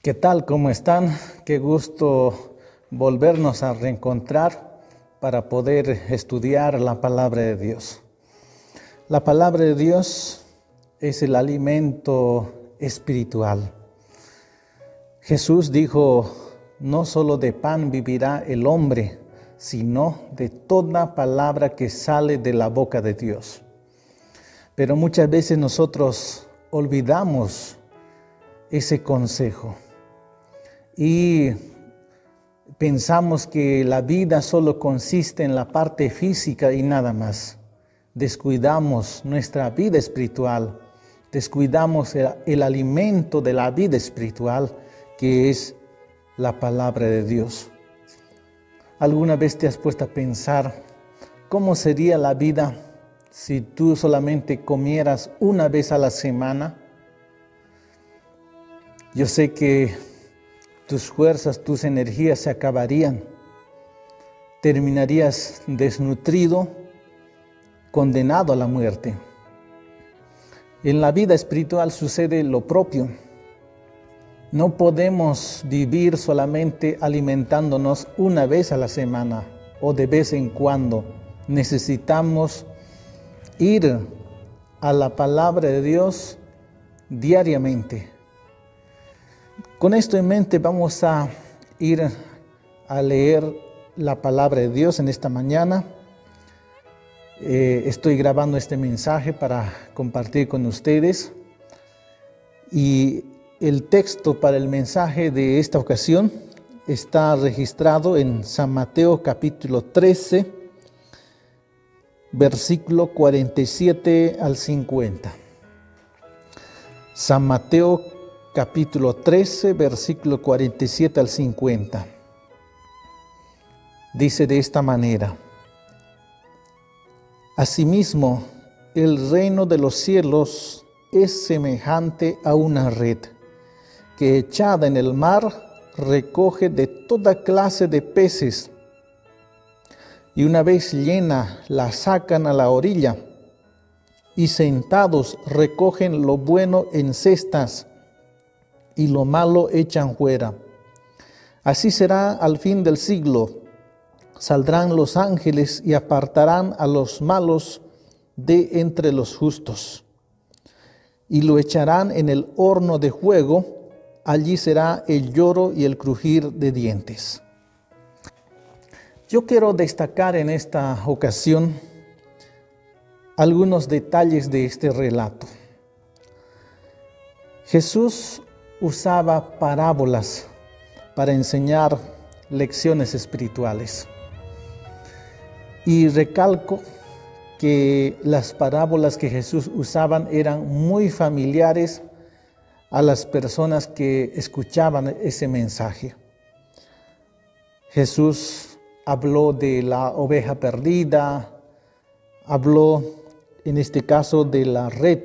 ¿Qué tal? ¿Cómo están? Qué gusto volvernos a reencontrar para poder estudiar la palabra de Dios. La palabra de Dios es el alimento espiritual. Jesús dijo, no solo de pan vivirá el hombre, sino de toda palabra que sale de la boca de Dios. Pero muchas veces nosotros olvidamos ese consejo y pensamos que la vida solo consiste en la parte física y nada más. Descuidamos nuestra vida espiritual, descuidamos el alimento de la vida espiritual, que es la palabra de Dios. ¿Alguna vez te has puesto a pensar cómo sería la vida si tú solamente comieras una vez a la semana? Yo sé que tus fuerzas, tus energías se acabarían. Terminarías desnutrido, condenado a la muerte. En la vida espiritual sucede lo propio. No podemos vivir solamente alimentándonos una vez a la semana o de vez en cuando. Necesitamos ir a la palabra de Dios diariamente. Con esto en mente vamos a ir a leer la palabra de Dios en esta mañana. Estoy grabando este mensaje para compartir con ustedes. Y el texto para el mensaje de esta ocasión está registrado en San Mateo capítulo 13, versículo 47 al 50. San Mateo capítulo 13, versículo 47 al 50. Dice de esta manera: Asimismo, el reino de los cielos es semejante a una red que echada en el mar recoge de toda clase de peces, y una vez llena la sacan a la orilla, y sentados recogen lo bueno en cestas, y lo malo echan fuera. Así será al fin del siglo. Saldrán los ángeles y apartarán a los malos de entre los justos, y lo echarán en el horno de fuego. Allí será el lloro y el crujir de dientes. Yo quiero destacar en esta ocasión algunos detalles de este relato. Jesús usaba parábolas para enseñar lecciones espirituales. Y recalco que las parábolas que Jesús usaba eran muy familiares a las personas que escuchaban ese mensaje. Jesús habló de la oveja perdida, habló en este caso de la red,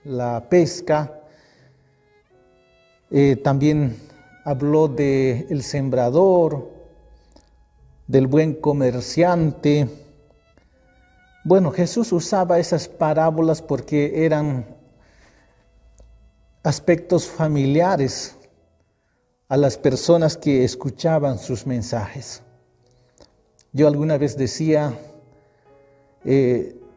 la pesca. También habló del sembrador, del buen comerciante. Bueno, Jesús usaba esas parábolas porque eran aspectos familiares a las personas que escuchaban sus mensajes. Yo alguna vez decía,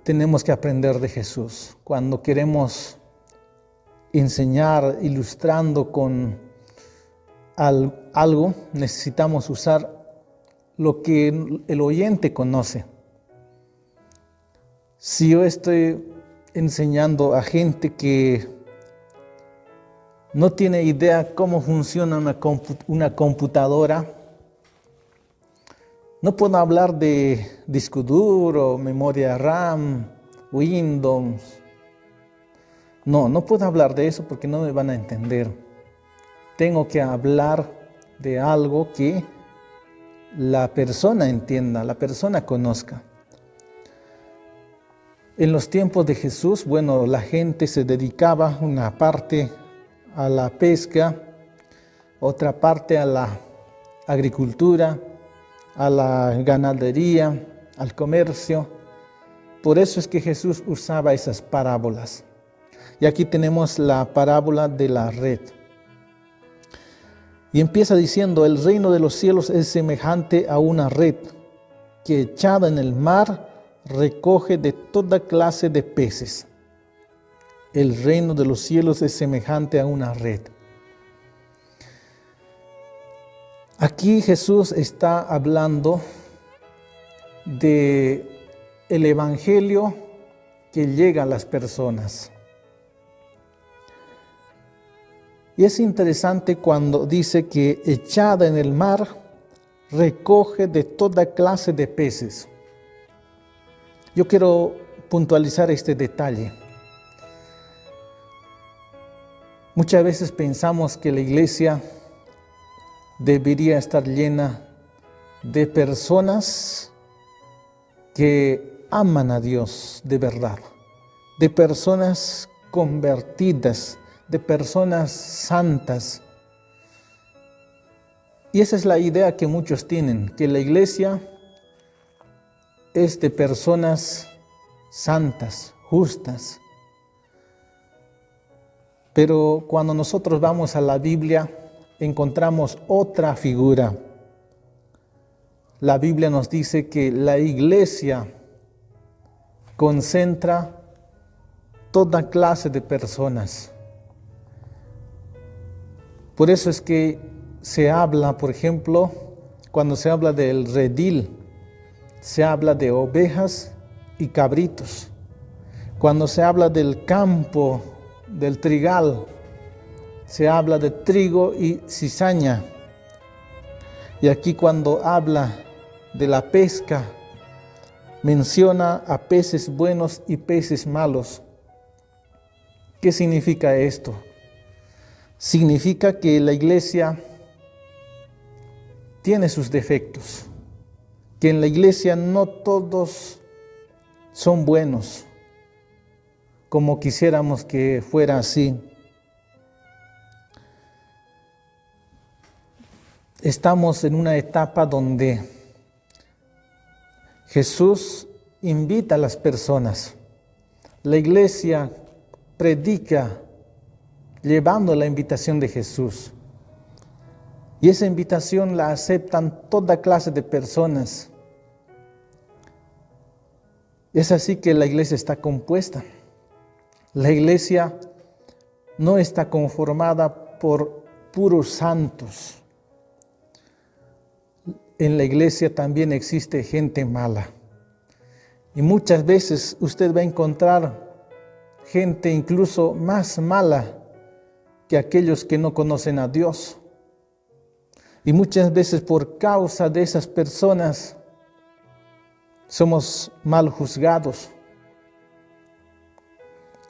tenemos que aprender de Jesús. Cuando queremos enseñar ilustrando con algo, necesitamos usar lo que el oyente conoce. Si yo estoy enseñando a gente que no tiene idea cómo funciona una computadora, no puedo hablar de disco duro, memoria RAM, Windows. No puedo hablar de eso porque no me van a entender. Tengo que hablar de algo que la persona entienda, la persona conozca. En los tiempos de Jesús, la gente se dedicaba una parte a la pesca, otra parte a la agricultura, a la ganadería, al comercio. Por eso es que Jesús usaba esas parábolas. Y aquí tenemos la parábola de la red. Y empieza diciendo, el reino de los cielos es semejante a una red que echada en el mar recoge de toda clase de peces. El reino de los cielos es semejante a una red. Aquí Jesús está hablando de el evangelio que llega a las personas. Y es interesante cuando dice que echada en el mar recoge de toda clase de peces. Yo quiero puntualizar este detalle. Muchas veces pensamos que la iglesia debería estar llena de personas que aman a Dios de verdad, de personas convertidas, de personas santas. Y esa es la idea que muchos tienen, que la iglesia es de personas santas, justas. Pero cuando nosotros vamos a la Biblia, encontramos otra figura. La Biblia nos dice que la iglesia concentra toda clase de personas. Por eso es que se habla, por ejemplo, cuando se habla del redil, se habla de ovejas y cabritos. Cuando se habla del campo, del trigal, se habla de trigo y cizaña. Y aquí cuando habla de la pesca, menciona a peces buenos y peces malos. ¿Qué significa esto? Significa que la iglesia tiene sus defectos, que en la iglesia no todos son buenos, como quisiéramos que fuera así. Estamos en una etapa donde Jesús invita a las personas. La iglesia predica llevando la invitación de Jesús. Y esa invitación la aceptan toda clase de personas. Es así que la iglesia está compuesta. La iglesia no está conformada por puros santos. En la iglesia también existe gente mala. Y muchas veces usted va a encontrar gente incluso más mala que aquellos que no conocen a Dios. Y muchas veces por causa de esas personas somos mal juzgados.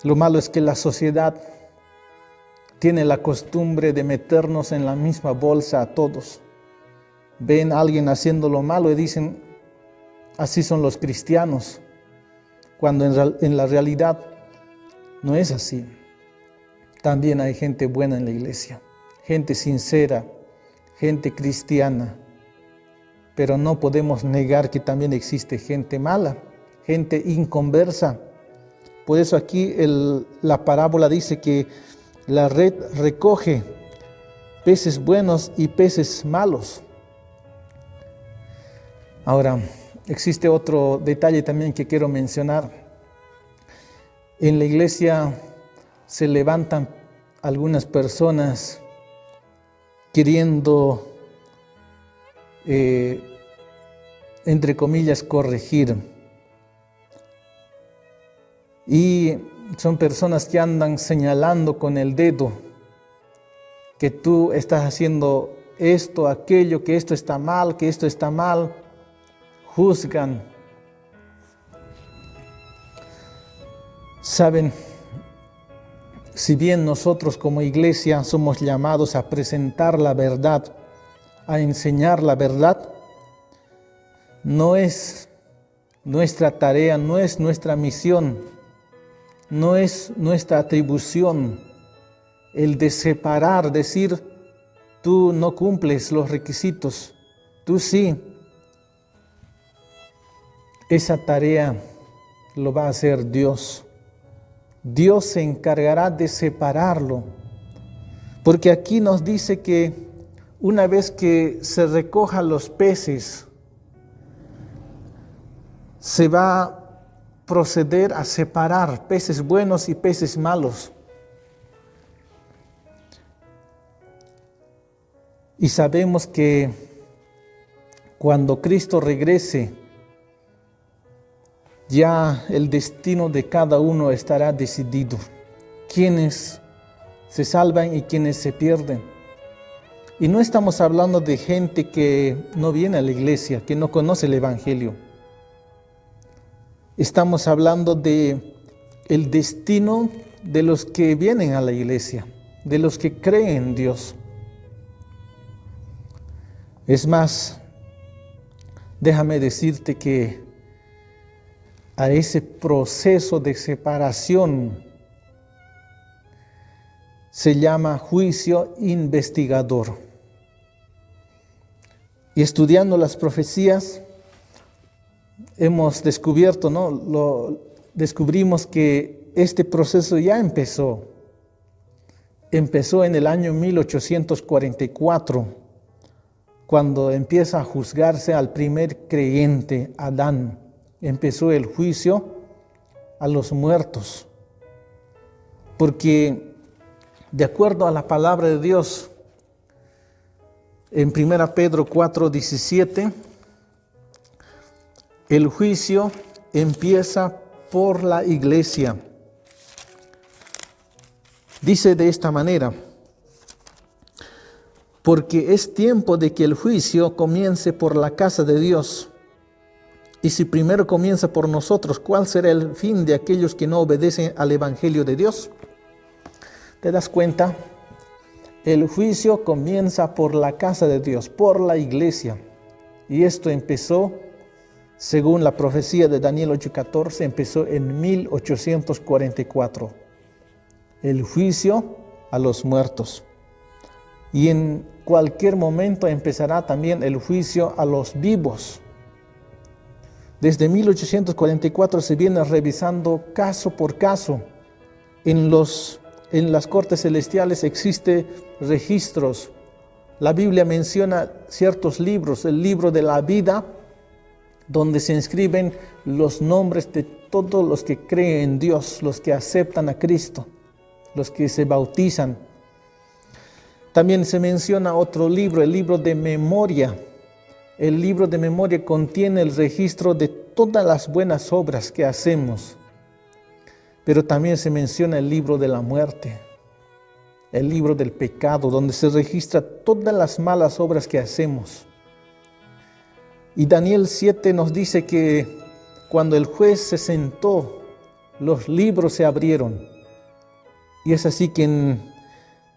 Lo malo es que la sociedad tiene la costumbre de meternos en la misma bolsa a todos. Ven a alguien haciendo lo malo y dicen, así son los cristianos, cuando en la realidad no es así. También hay gente buena en la iglesia, gente sincera, gente cristiana, pero no podemos negar que también existe gente mala, gente inconversa. Por eso aquí la parábola dice que la red recoge peces buenos y peces malos. Ahora, existe otro detalle también que quiero mencionar. En la iglesia se levantan algunas personas queriendo, entre comillas, corregir. Y son personas que andan señalando con el dedo que tú estás haciendo esto, aquello, que esto está mal, que esto está mal. Juzgan. Saben, si bien nosotros como iglesia somos llamados a presentar la verdad, a enseñar la verdad, no es nuestra tarea, no es nuestra misión, no es nuestra atribución el de separar, decir, tú no cumples los requisitos, tú sí. Esa tarea lo va a hacer Dios. Dios se encargará de separarlo. Porque aquí nos dice que una vez que se recojan los peces, se va a proceder a separar peces buenos y peces malos. Y sabemos que cuando Cristo regrese, ya el destino de cada uno estará decidido. Quienes se salvan y quienes se pierden. Y no estamos hablando de gente que no viene a la iglesia, que no conoce el Evangelio. Estamos hablando de el destino de los que vienen a la iglesia, de los que creen en Dios. Es más, déjame decirte que a ese proceso de separación se llama juicio investigador. Y estudiando las profecías, hemos descubierto, descubrimos que este proceso ya empezó. Empezó en el año 1844, cuando empieza a juzgarse al primer creyente, Adán. Empezó el juicio a los muertos. Porque de acuerdo a la palabra de Dios, en 1 Pedro 4:17, el juicio empieza por la iglesia. Dice de esta manera: porque es tiempo de que el juicio comience por la casa de Dios. Y si primero comienza por nosotros, ¿cuál será el fin de aquellos que no obedecen al Evangelio de Dios? ¿Te das cuenta? El juicio comienza por la casa de Dios, por la iglesia. Y esto empezó, según la profecía de Daniel 8:14, empezó en 1844. El juicio a los muertos. Y en cualquier momento empezará también el juicio a los vivos. Desde 1844 se viene revisando caso por caso. En las cortes celestiales existen registros. La Biblia menciona ciertos libros, el libro de la vida, donde se inscriben los nombres de todos los que creen en Dios, los que aceptan a Cristo, los que se bautizan. También se menciona otro libro, el libro de memoria. El libro de memoria contiene el registro de todas las buenas obras que hacemos. Pero también se menciona el libro de la muerte, el libro del pecado, donde se registra todas las malas obras que hacemos. Y Daniel 7 nos dice que cuando el juez se sentó, los libros se abrieron. Y es así que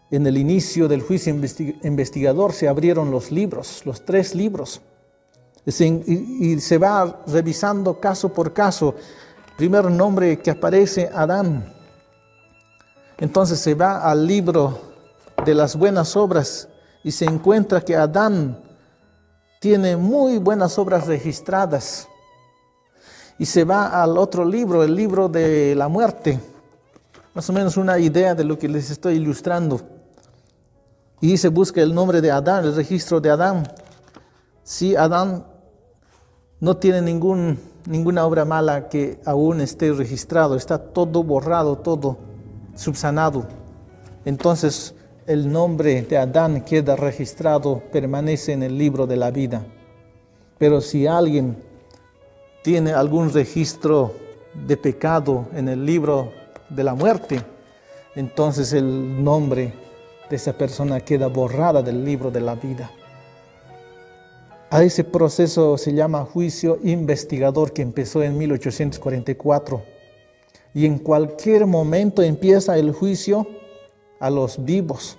en el inicio del juicio investigador se abrieron los libros, los 3 libros. Y se va revisando caso por caso. Primer nombre que aparece, Adán. Entonces se va al libro de las buenas obras y se encuentra que Adán tiene muy buenas obras registradas. Y se va al otro libro, el libro de la muerte. Más o menos una idea de lo que les estoy ilustrando. Y se busca el nombre de Adán, el registro de Adán. Sí, Adán no tiene ninguna obra mala que aún esté registrado. Está todo borrado, todo subsanado. Entonces el nombre de Adán queda registrado, permanece en el libro de la vida. Pero si alguien tiene algún registro de pecado en el libro de la muerte, entonces el nombre de esa persona queda borrada del libro de la vida. A ese proceso se llama juicio investigador, que empezó en 1844. Y en cualquier momento empieza el juicio a los vivos.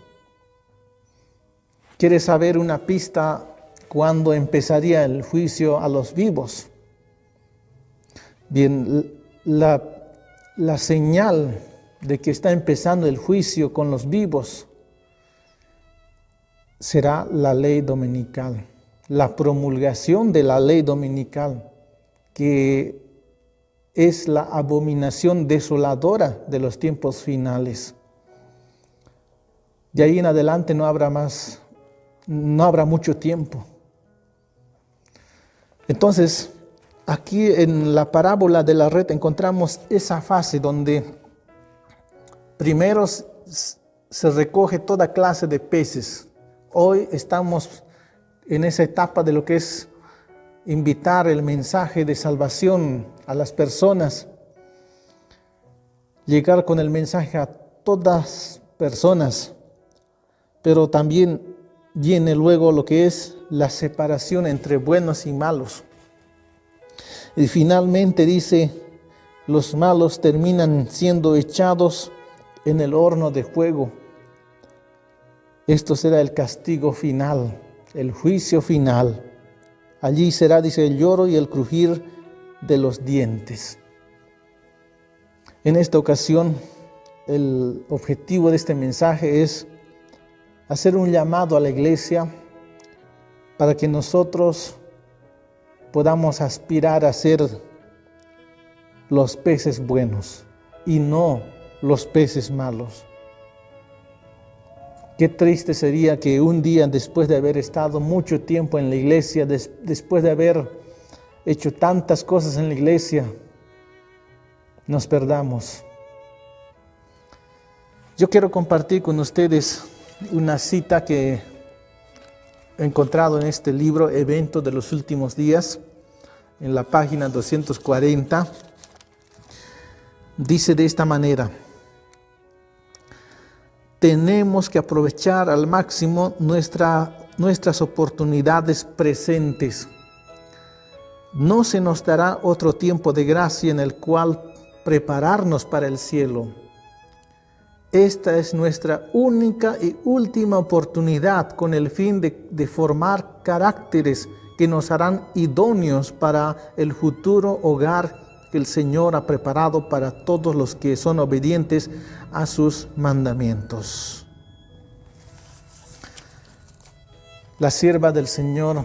¿Quieres saber una pista cuándo empezaría el juicio a los vivos? Bien, la señal de que está empezando el juicio con los vivos será la ley dominical, la promulgación de la ley dominical, que es la abominación desoladora de los tiempos finales. De ahí en adelante no habrá más no habrá mucho tiempo. Entonces, aquí en la parábola de la red encontramos esa fase donde primero se recoge toda clase de peces. Hoy estamos en esa etapa de lo que es invitar el mensaje de salvación a las personas, llegar con el mensaje a todas personas, pero también viene luego lo que es la separación entre buenos y malos. Y finalmente dice, los malos terminan siendo echados en el horno de fuego. Esto será el castigo final, el juicio final. Allí será, dice, el lloro y el crujir de los dientes. En esta ocasión, el objetivo de este mensaje es hacer un llamado a la iglesia para que nosotros podamos aspirar a ser los peces buenos y no los peces malos. Qué triste sería que un día, después de haber estado mucho tiempo en la iglesia, después de haber hecho tantas cosas en la iglesia, nos perdamos. Yo quiero compartir con ustedes una cita que he encontrado en este libro, Eventos de los Últimos Días, en la página 240. Dice de esta manera: tenemos que aprovechar al máximo nuestras oportunidades presentes. No se nos dará otro tiempo de gracia en el cual prepararnos para el cielo. Esta es nuestra única y última oportunidad con el fin de formar caracteres que nos harán idóneos para el futuro hogar que el Señor ha preparado para todos los que son obedientes a sus mandamientos. La sierva del Señor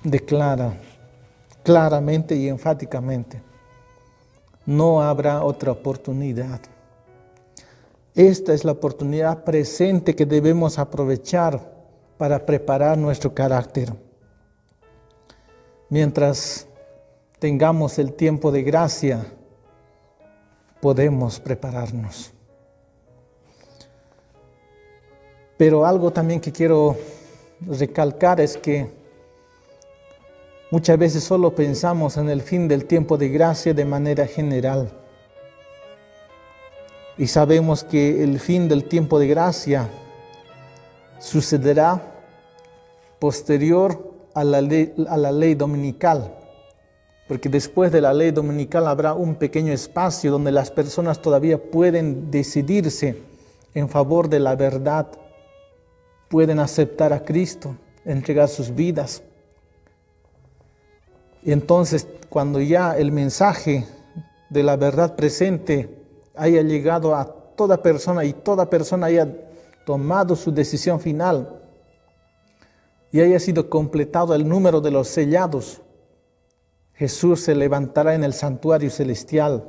declara claramente y enfáticamente: no habrá otra oportunidad. Esta es la oportunidad presente que debemos aprovechar para preparar nuestro carácter. Mientras tengamos el tiempo de gracia, podemos prepararnos. Pero algo también que quiero recalcar es que muchas veces solo pensamos en el fin del tiempo de gracia de manera general. Y sabemos que el fin del tiempo de gracia sucederá posterior a la ley dominical. Porque después de la ley dominical habrá un pequeño espacio donde las personas todavía pueden decidirse en favor de la verdad, pueden aceptar a Cristo, entregar sus vidas. Y entonces, cuando ya el mensaje de la verdad presente haya llegado a toda persona y toda persona haya tomado su decisión final y haya sido completado el número de los sellados, Jesús se levantará en el santuario celestial,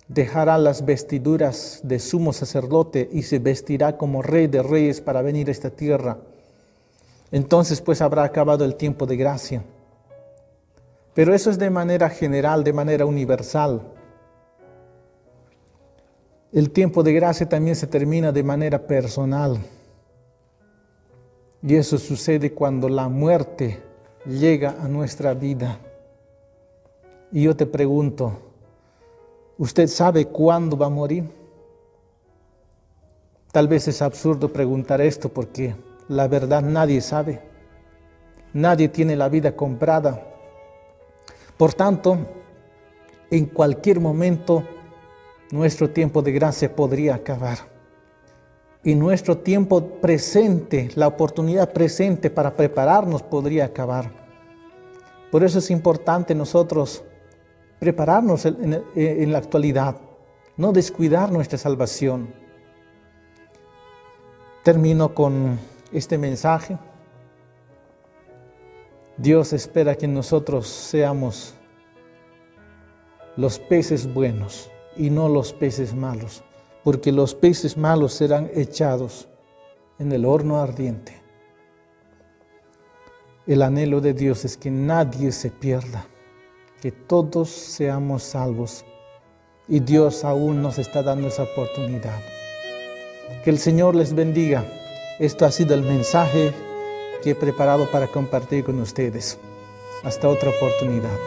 dejará las vestiduras de sumo sacerdote y se vestirá como Rey de Reyes para venir a esta tierra. Entonces pues habrá acabado el tiempo de gracia. Pero eso es de manera general, de manera universal. El tiempo de gracia también se termina de manera personal. Y eso sucede cuando la muerte llega a nuestra vida. Y yo te pregunto, ¿usted sabe cuándo va a morir? Tal vez es absurdo preguntar esto porque la verdad nadie sabe. Nadie tiene la vida comprada. Por tanto, en cualquier momento nuestro tiempo de gracia podría acabar. Y nuestro tiempo presente, la oportunidad presente para prepararnos podría acabar. Por eso es importante nosotros prepararnos en la actualidad, no descuidar nuestra salvación. Termino con este mensaje. Dios espera que nosotros seamos los peces buenos y no los peces malos, porque los peces malos serán echados en el horno ardiente. El anhelo de Dios es que nadie se pierda, que todos seamos salvos. Y Dios aún nos está dando esa oportunidad. Que el Señor les bendiga. Esto ha sido el mensaje que he preparado para compartir con ustedes. Hasta otra oportunidad.